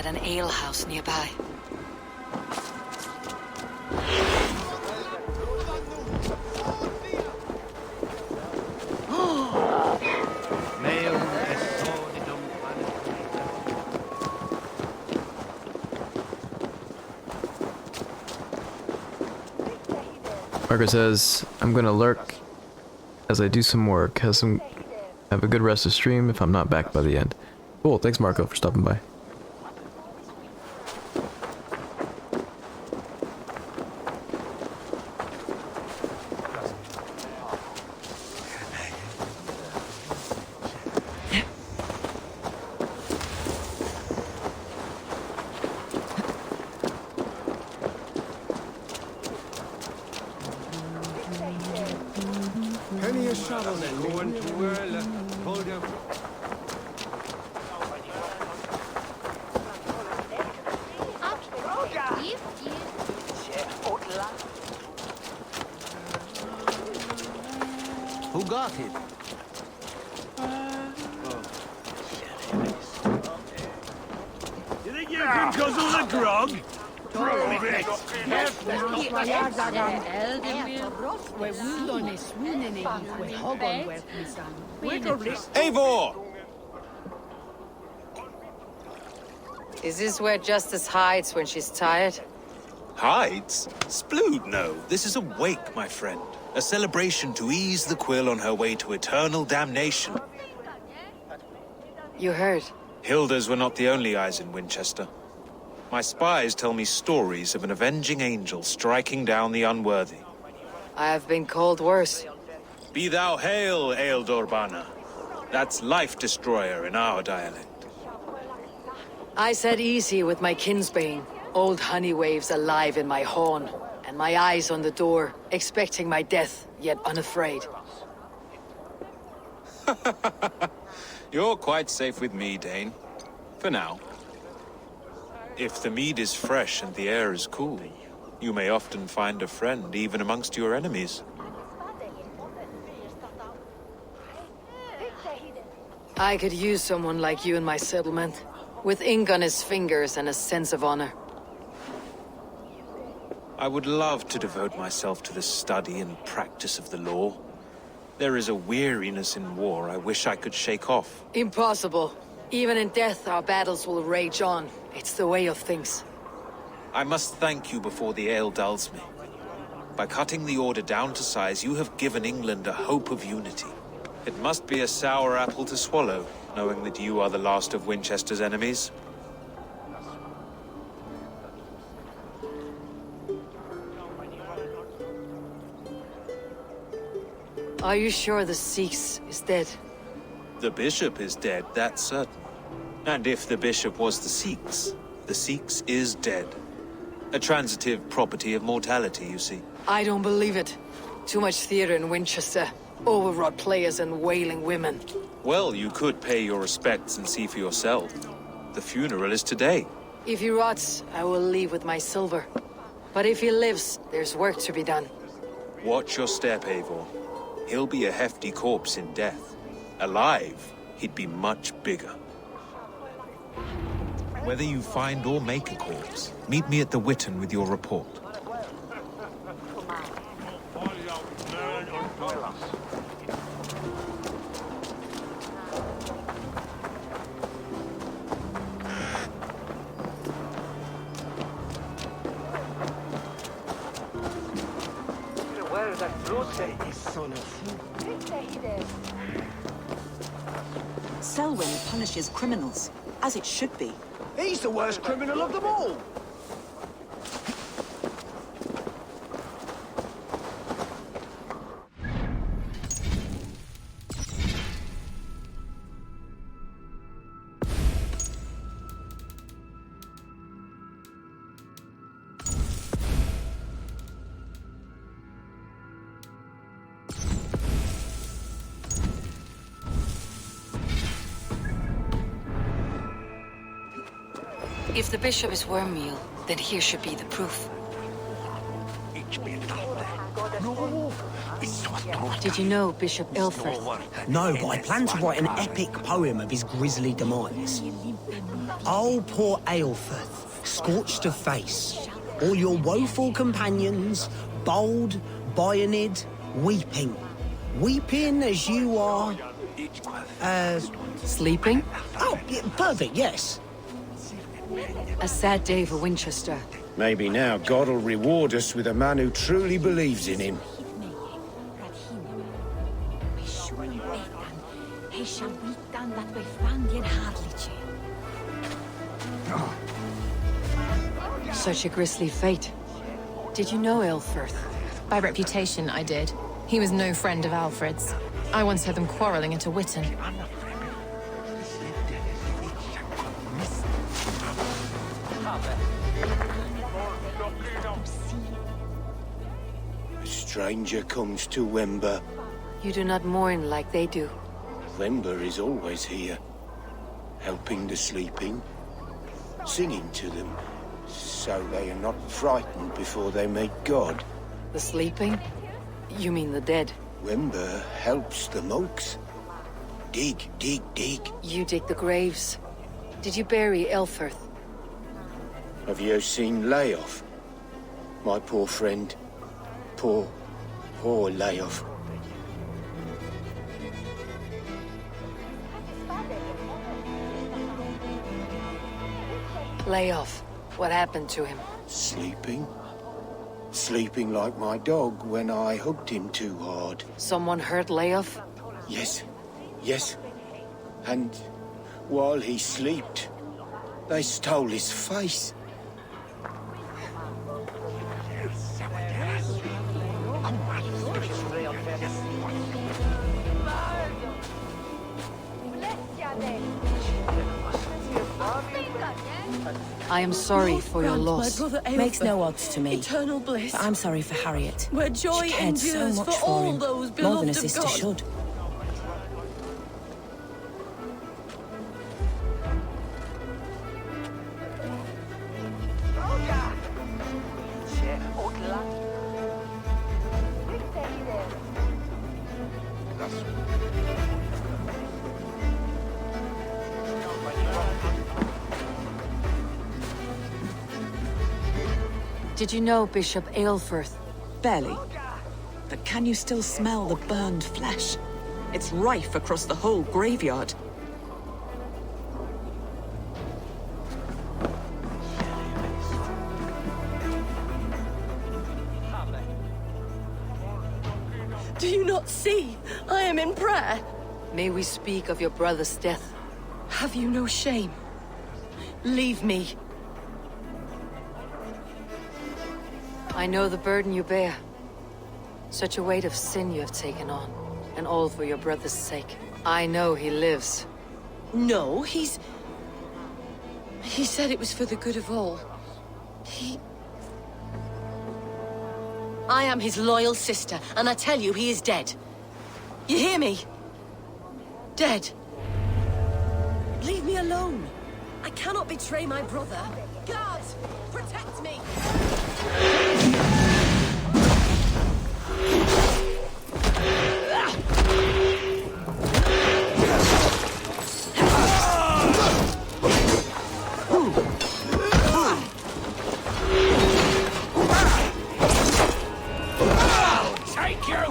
an alehouse nearby. Margaret says, I'm gonna lurk as I do some work. Have a good rest of stream if I'm not back by the end. Cool, thanks Marco for stopping by. Who got it? You think you can guzzle the grog? Eivor! Is this where Justice hides when she's tired? Hides? Splood, no. This is a wake, my friend. A celebration to ease the quill on her way to eternal damnation. You heard. Hilda's were not the only eyes in Winchester. My spies tell me stories of an avenging angel striking down the unworthy. I have been called worse. Be thou hail, Ealdor. That's life destroyer in our dialect. I said easy with my kinsbane. Old honey waves alive in my horn, and my eyes on the door, expecting my death, yet unafraid. You're quite safe with me, Dane. For now. If the mead is fresh and the air is cool, you may often find a friend even amongst your enemies. I could use someone like you in my settlement, with ink on his fingers and a sense of honor. I would love to devote myself to the study and practice of the law. There is a weariness in war I wish I could shake off. Impossible. Even in death, our battles will rage on. It's the way of things. I must thank you before the ale dulls me. By cutting the order down to size, you have given England a hope of unity. It must be a sour apple to swallow, knowing that you are the last of Winchester's enemies. Are you sure the Sikhs is dead? The bishop is dead, that's certain. And if the bishop was the Sikhs is dead. A transitive property of mortality, you see. I don't believe it. Too much theater in Winchester. Overwrought players and wailing women. Well, you could pay your respects and see for yourself. The funeral is today. If he rots, I will leave with my silver. But if he lives, there's work to be done. Watch your step, Eivor. He'll be a hefty corpse in death. Alive, he'd be much bigger. Whether you find or make a corpse, meet me at the Witten with your report. Selwyn punishes criminals, as it should be. He's the worst criminal of them all! If the bishop is worm meal, then here should be the proof. Did you know Bishop Aelfrith? No, but I plan to write an epic poem of his grisly demise. Oh, poor Aelfrith, scorched of face, all your woeful companions, bold, Bionid, weeping. Weeping as you are... Sleeping? Oh, yeah, perfect, yes. A sad day for Winchester. Maybe now God will reward us with a man who truly believes in him. Such a grisly fate. Did you know Aelfrith? By reputation, I did. He was no friend of Alfred's. I once heard them quarreling at a Witten. A stranger comes to Wember. You do not mourn like they do. Wember is always here, helping the sleeping, singing to them, so they are not frightened before they meet God. The sleeping? You mean the dead? Wember helps the monks. Dig, dig, dig. You dig the graves. Did you bury Aelfrith? Have you seen Layoff? My poor friend. Poor Layoff. Lay off. What happened to him? Sleeping? Sleeping like my dog when I hugged him too hard. Someone hurt Layoff? Yes, yes. And while he slept, they stole his face. I am sorry for your loss. My brother Makes no odds to me. Eternal bliss. But I'm sorry for Harriet. Where joy She cared so endures much for for all him. those More beloved than a of sister God. should. Did you know Bishop Aelfrith? Barely. But can you still smell the burned flesh? It's rife across the whole graveyard. Do you not see? I am in prayer. May we speak of your brother's death? Have you no shame? Leave me. I know the burden you bear. Such a weight of sin you have taken on, and all for your brother's sake. I know he lives. No, He said it was for the good of all. I am his loyal sister, and I tell you, he is dead. You hear me? Dead. Leave me alone. I cannot betray my brother. Guards, protect me! Take you!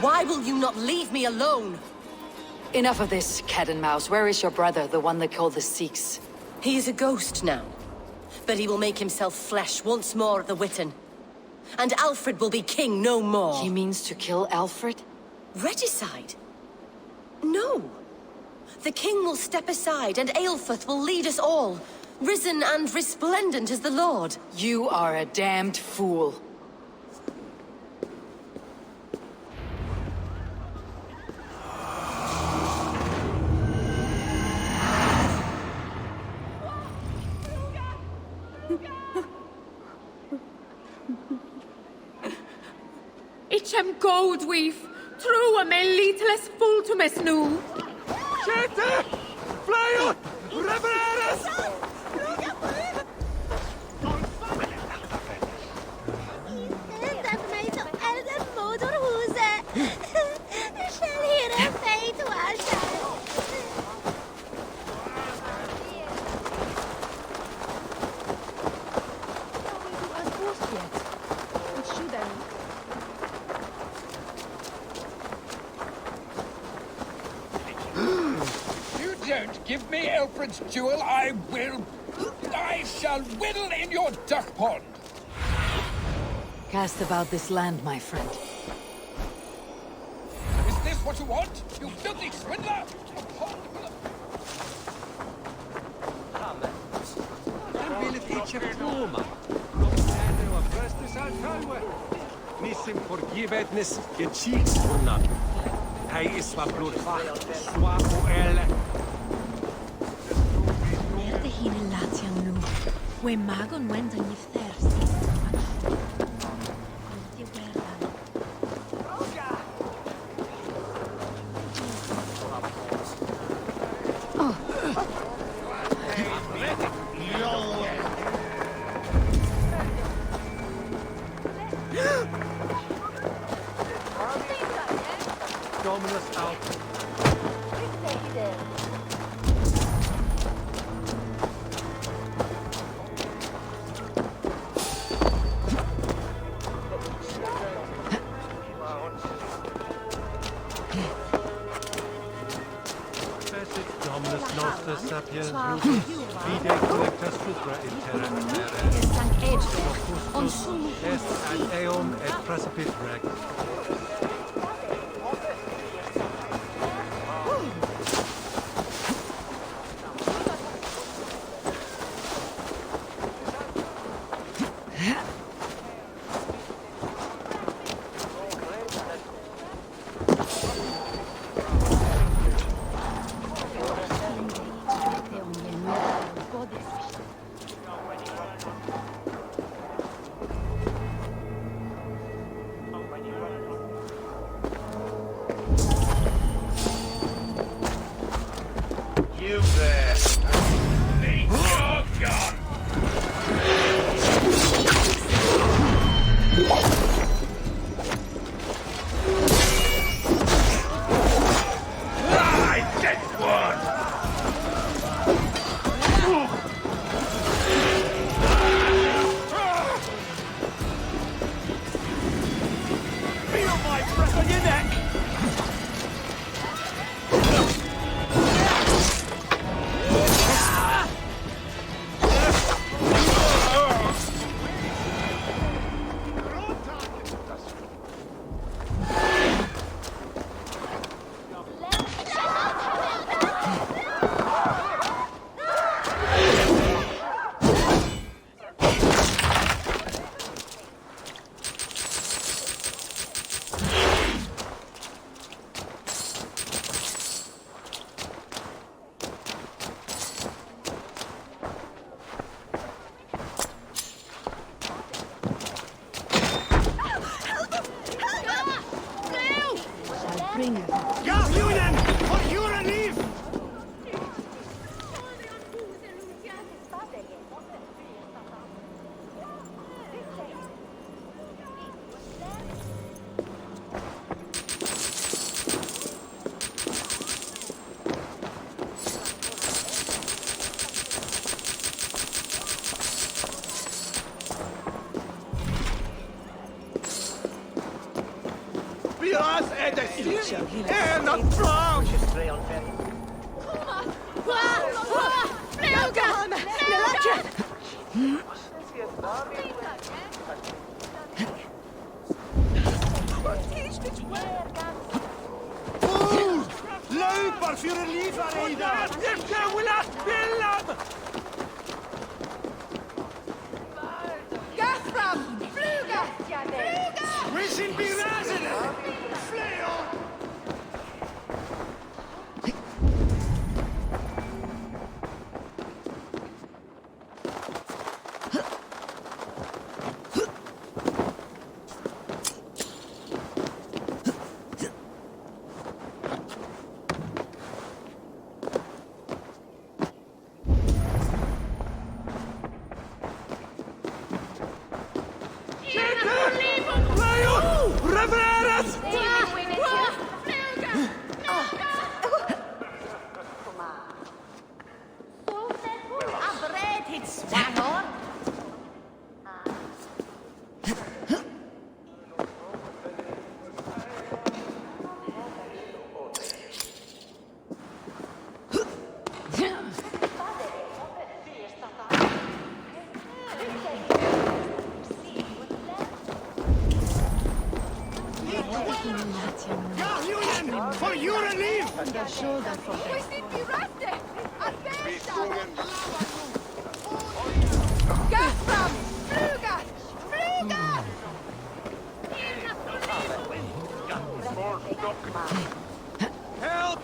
Why will you not leave me alone? Enough of this, cat and mouse. Where is your brother, the one they call the Sikhs? He is a ghost now, but he will make himself flesh once more at the Witten. And Alfred will be king no more. He means to kill Alfred? Regicide? No. The king will step aside, and Aelfrith will lead us all, risen and resplendent as the Lord. You are a damned fool. Lichem gold weave, true a me littles full to me snoo. Kete! Fly out! Revereres! Don't give me Alfred's jewel, I shall whittle in your duck pond. Cast about this land, my friend. Is this what you want? You filthy swindler! A pond full of... Nissim forgiveness, get cheeks for none. Hij is wat bloedvacht, zwaar voor elle. Merde hine latian nu. We magon went on if thirsty. Dominus out. Dominus noster sapiens vide collecta supra in terra est ad eum et precipit rex. You there! Meet your gun! I get one! Feel my breath on your neck! Ja, Julian! For your relief! Bias et destin! Er not from! Loop for your relief, Arida! Give will not spill them! Gaffram! Fluga! Fluga! We should be resident! Flail! For you relief! Help!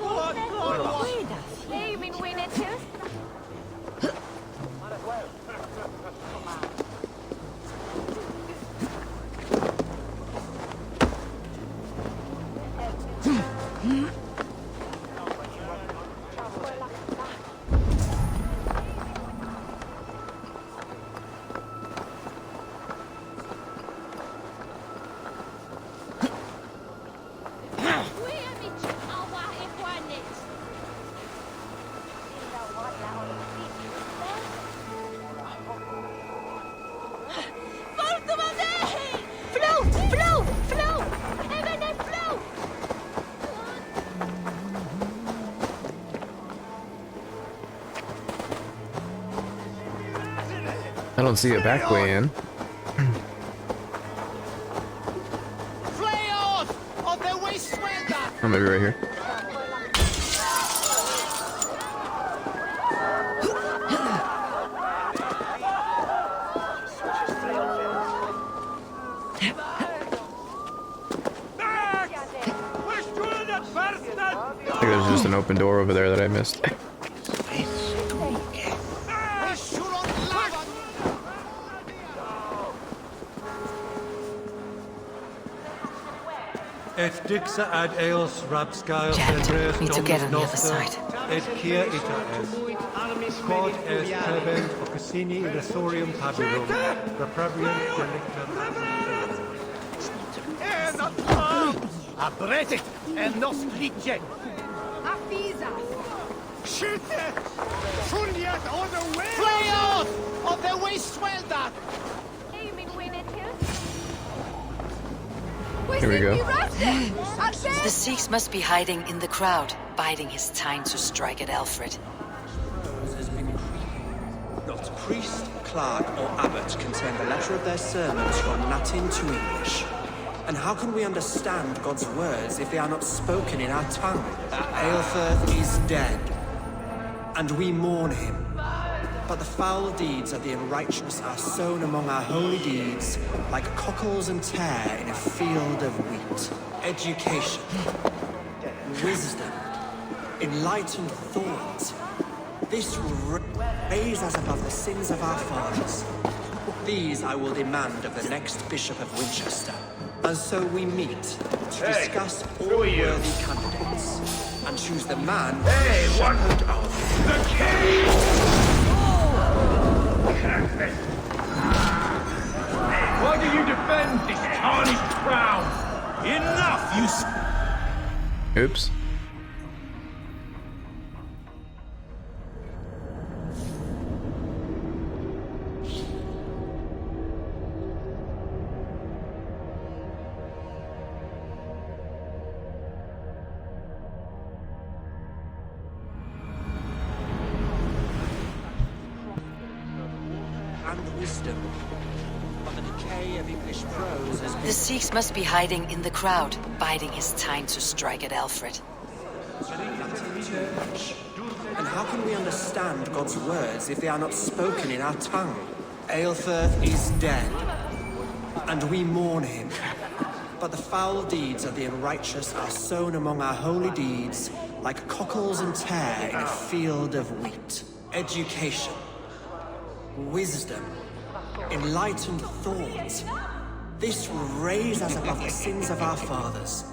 I don't see a back way in. Oh, maybe right here. I think there's just an open door over there that I missed. Et dixa ad eos rapscael Jack, need to get on the other side. Et kia ita es. Quod est prebent occasini resorium pabirum. Reprabiant delicta. Abretit en nos lice! Skytte! Fulliet on the way! Play off! On the way swelda! Here we go. The Sikhs must be hiding in the crowd, biding his time to strike at Alfred. Not priest, clerk, or abbot can turn the letter of their sermons from Latin to English. And how can we understand God's words if they are not spoken in our tongue? Aelfirth is dead, and we mourn him. But the foul deeds of the unrighteous are sown among our holy deeds, like cockles and tare in a field of wheat. Education, wisdom, enlightened thought. This raise us above the sins of our fathers. These I will demand of the next Bishop of Winchester. And so we meet to discuss all worthy candidates and choose the man who shepherd our The king! Why do you defend this tarnished crown? Enough, you Oops. The Sikhs must be hiding in the crowd, biding his time to strike at Alfred. And how can we understand God's words if they are not spoken in our tongue? Aelfirth is dead, and we mourn him. But the foul deeds of the unrighteous are sown among our holy deeds, like cockles and tare in a field of wheat. Education, wisdom, enlightened thought. This will raise us above the sins of our fathers.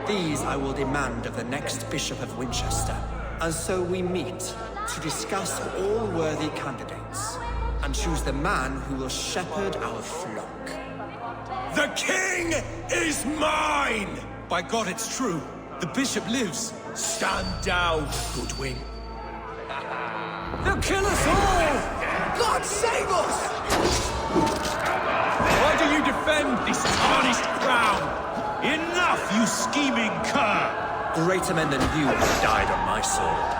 These I will demand of the next Bishop of Winchester. And so we meet to discuss all worthy candidates and choose the man who will shepherd our flock. The king! king is mine! By God, it's true. The bishop lives. Stand down, Goodwin. They'll kill us all! God save us! Why do you defend this tarnished crown? Enough, you scheming cur! Greater men than you have died on my sword.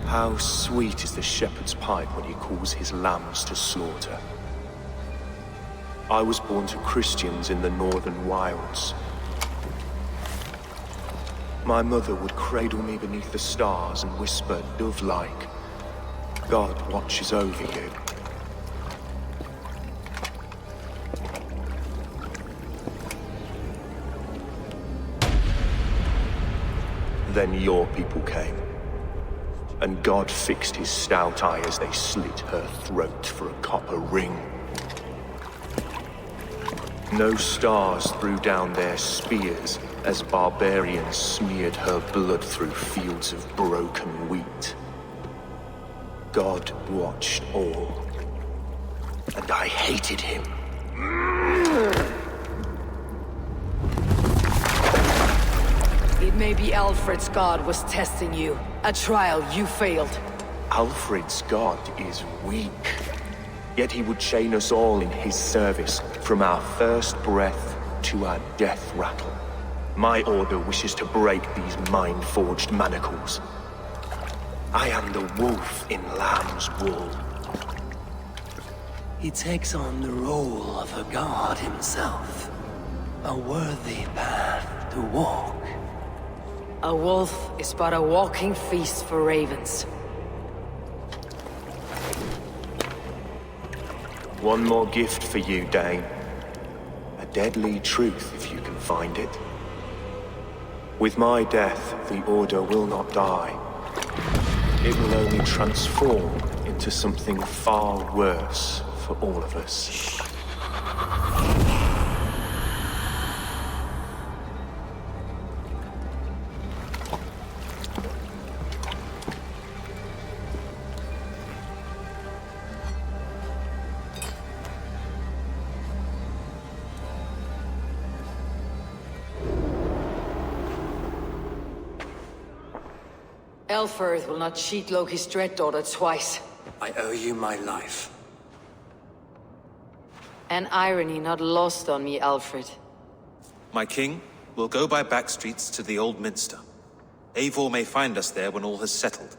How sweet is the shepherd's pipe when he calls his lambs to slaughter. I was born to Christians in the northern wilds. My mother would cradle me beneath the stars and whisper, dove-like, God watches over you. Then your people came. And God fixed his stout eye as they slit her throat for a copper ring. No stars threw down their spears as barbarians smeared her blood through fields of broken wheat. God watched all, and I hated him. It may be Alfred's god was testing you. A trial you failed. Alfred's god is weak. Yet he would chain us all in his service, from our first breath to our death rattle. My order wishes to break these mind-forged manacles. I am the wolf in lamb's wool. He takes on the role of a god himself. A worthy path to walk. A wolf is but a walking feast for ravens. One more gift for you, Dane. A deadly truth, if you can find it. With my death, the Order will not die. It will only transform into something far worse for all of us. Elfirth will not cheat Loki's dread daughter twice. I owe you my life. An irony not lost on me, Alfred. My king, we'll go by back streets to the Old Minster. Eivor may find us there when all has settled.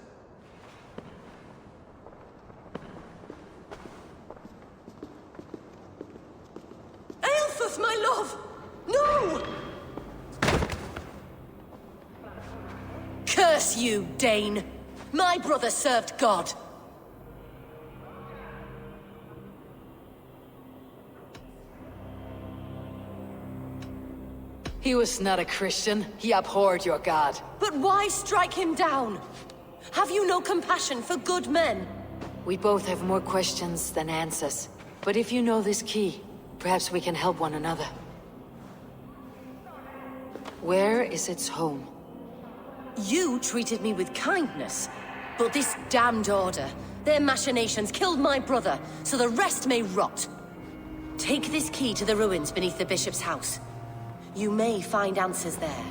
Aelfirth, my love! No! Curse you, Dane! My brother served God. He was not a Christian. He abhorred your god. But why strike him down? Have you no compassion for good men? We both have more questions than answers. But if you know this key, perhaps we can help one another. Where is its home? You treated me with kindness, but this damned Order, their machinations killed my brother, so the rest may rot. Take this key to the ruins beneath the bishop's house. You may find answers there.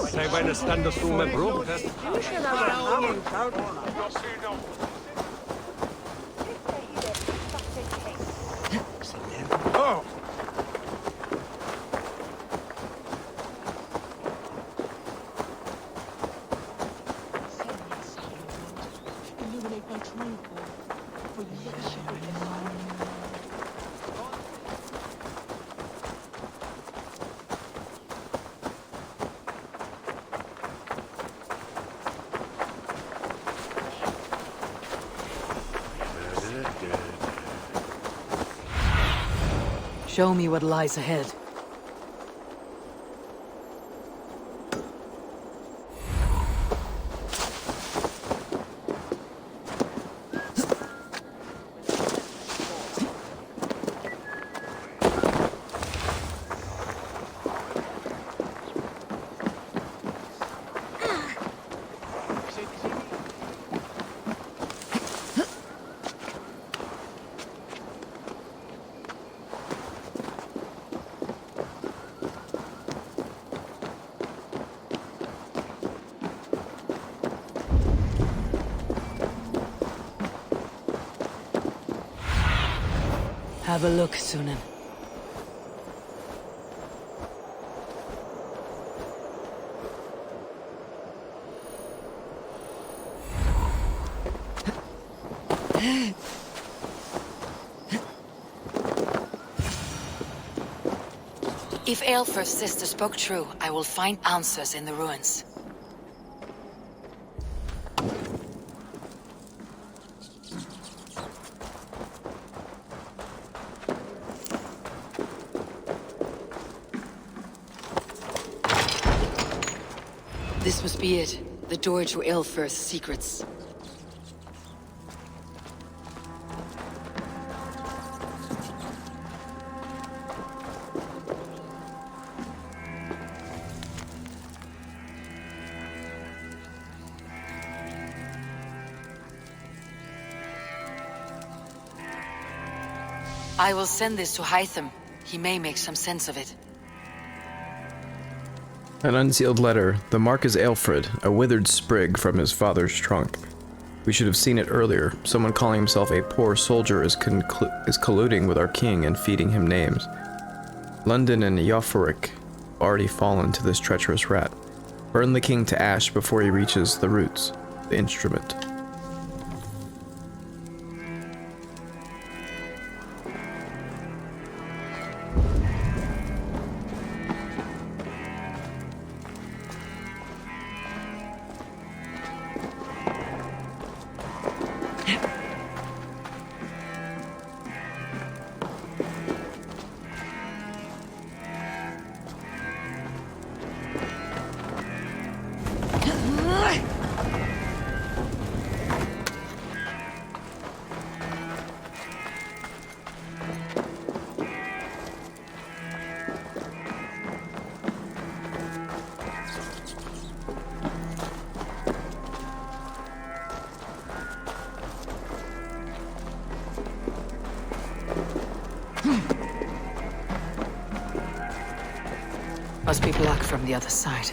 Say when I stand up through my brook. Oh! Show me what lies ahead. Have a look, Sunan. If Aelfr's sister spoke true, I will find answers in the ruins. This must be it. The door to Aelfr's secrets. I will send this to Hytham. He may make some sense of it. An unsealed letter. The mark is Aelfred, a withered sprig from his father's trunk. We should have seen it earlier. Someone calling himself a poor soldier is colluding with our king and feeding him names. London and Iofric already fallen to this treacherous rat. Burn the king to ash before he reaches the roots, the instrument. Must be black from the other side.